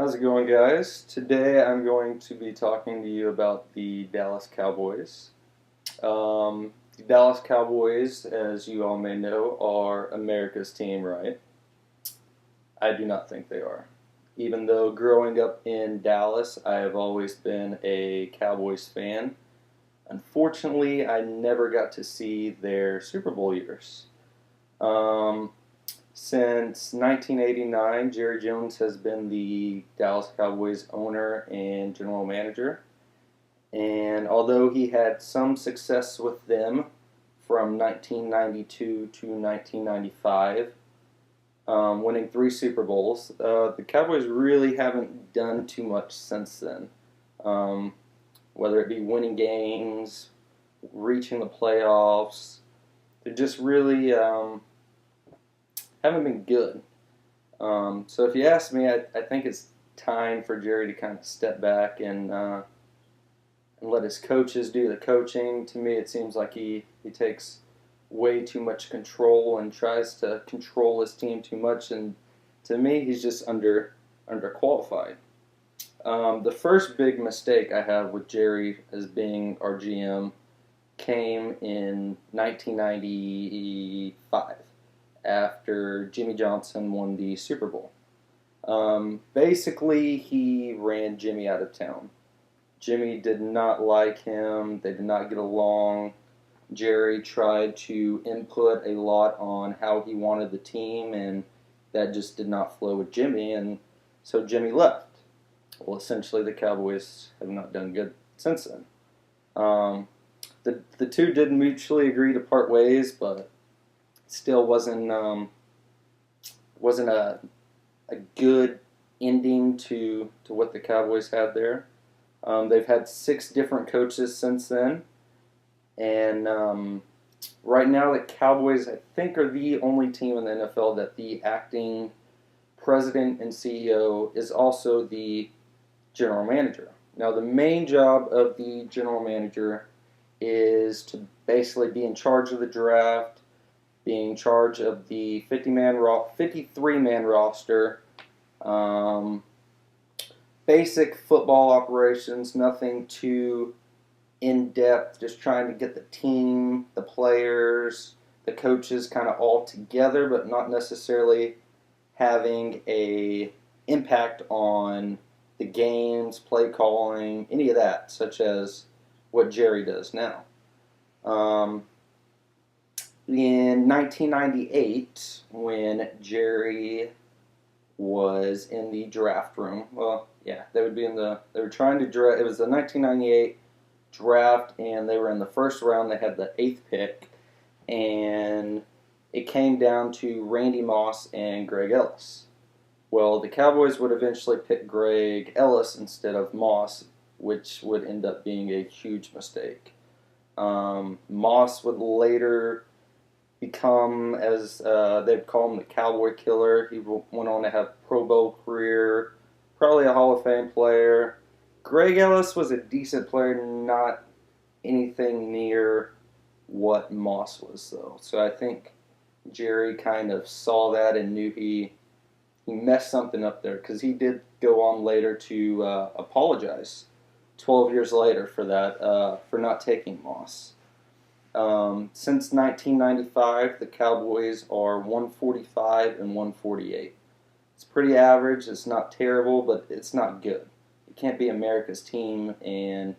How's it going, guys? Today I'm going to be talking to you about the Dallas Cowboys. The Dallas Cowboys, as you all may know, are America's team, right? I do not think they are. Even though growing up in Dallas, I have always been a Cowboys fan. Unfortunately, I never got to see their Super Bowl years. Um, since 1989, Jerry Jones has been the Dallas Cowboys owner and general manager. And although he had some success with them from 1992 to 1995, winning three Super Bowls, the Cowboys really haven't done too much since then. Um, whether it be winning games, reaching the playoffs, they just really haven't been good. So if you ask me, I think it's time for Jerry to kind of step back and let his coaches do the coaching. To me, it seems like he takes way too much control and tries to control his team too much. And to me, he's just underqualified. The first big mistake I have with Jerry as being our GM came in 1995 after Jimmy Johnson won the Super Bowl. Basically, he ran Jimmy out of town. Jimmy did not like him. They did not get along. Jerry tried to input a lot on how he wanted the team, and that just did not flow with Jimmy, and so Jimmy left. Well, essentially, the Cowboys have not done good since then. The two did mutually agree to part ways, but still wasn't a good ending to what the Cowboys had there. They've had six different coaches since then, and right now the Cowboys, I think, are the only team in the NFL that the acting president and CEO is also the general manager. Now, the main job of the general manager is to basically be in charge of the draft, being in charge of the 53-man roster, basic football operations, nothing too in-depth, just trying to get the team, the players, the coaches kind of all together, but not necessarily having a impact on the games, play calling, any of that, such as what Jerry does now. In 1998, when Jerry was in the draft room, they were trying to draft, it was the 1998 draft, and they were in the first round. They had the 8th pick, and it came down to Randy Moss and Greg Ellis. Well, the Cowboys would eventually pick Greg Ellis instead of Moss, which would end up being a huge mistake. Moss would later become, as they'd call him, the Cowboy Killer. He went on to have a Pro Bowl career, probably a Hall of Fame player. Greg Ellis was a decent player, not anything near what Moss was, though. So I think Jerry kind of saw that and knew he messed something up there, because he did go on later to apologize 12 years later for that, for not taking Moss. Since 1995, the Cowboys are 145 and 148. It's pretty average. It's not terrible, but it's not good. You can't be America's team and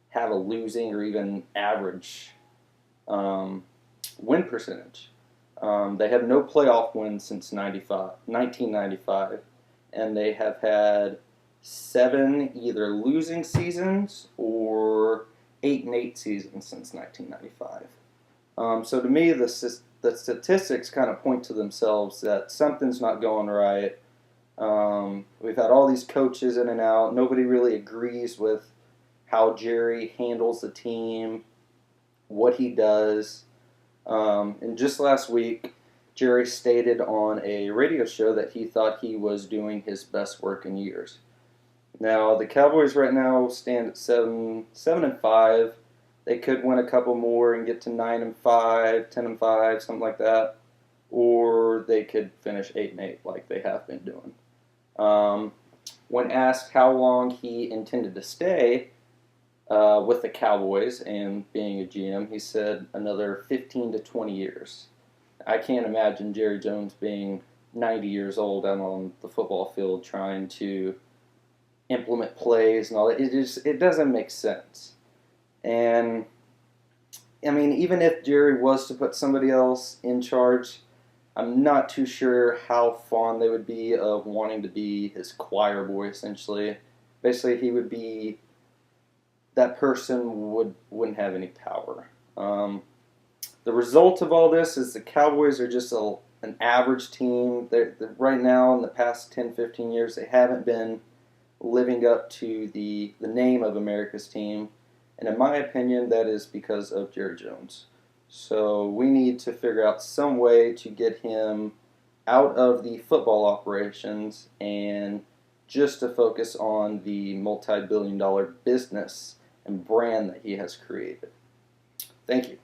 have a losing or even average win percentage. They have no playoff wins since 1995, and they have had 7 either losing seasons or 8-8 seasons since 1995. So to me, the statistics kind of point to themselves that something's not going right. We've had all these coaches in and out. Nobody really agrees with how Jerry handles the team, what he does. And just last week, Jerry stated on a radio show that he thought he was doing his best work in years. Now, the Cowboys right now stand at 7-5. They could win a couple more and get to 9-5, 10-5, something like that, or they could finish 8-8 like they have been doing. when asked how long he intended to stay with the Cowboys and being a GM, he said another 15 to 20 years. I can't imagine Jerry Jones being 90 years old out on the football field trying to implement plays and all that. It doesn't make sense. And I mean, even if Jerry was to put somebody else in charge, I'm not too sure how fond they would be of wanting to be his choir boy, essentially. Basically, he would be that person wouldn't have any power. The result of all this is the Cowboys are just an average team. They're right now in the past 10, 15 years, they haven't been living up to the name of America's team. And in my opinion, that is because of Jerry Jones. So we need to figure out some way to get him out of the football operations and just to focus on the multi-billion-dollar business and brand that he has created. Thank you.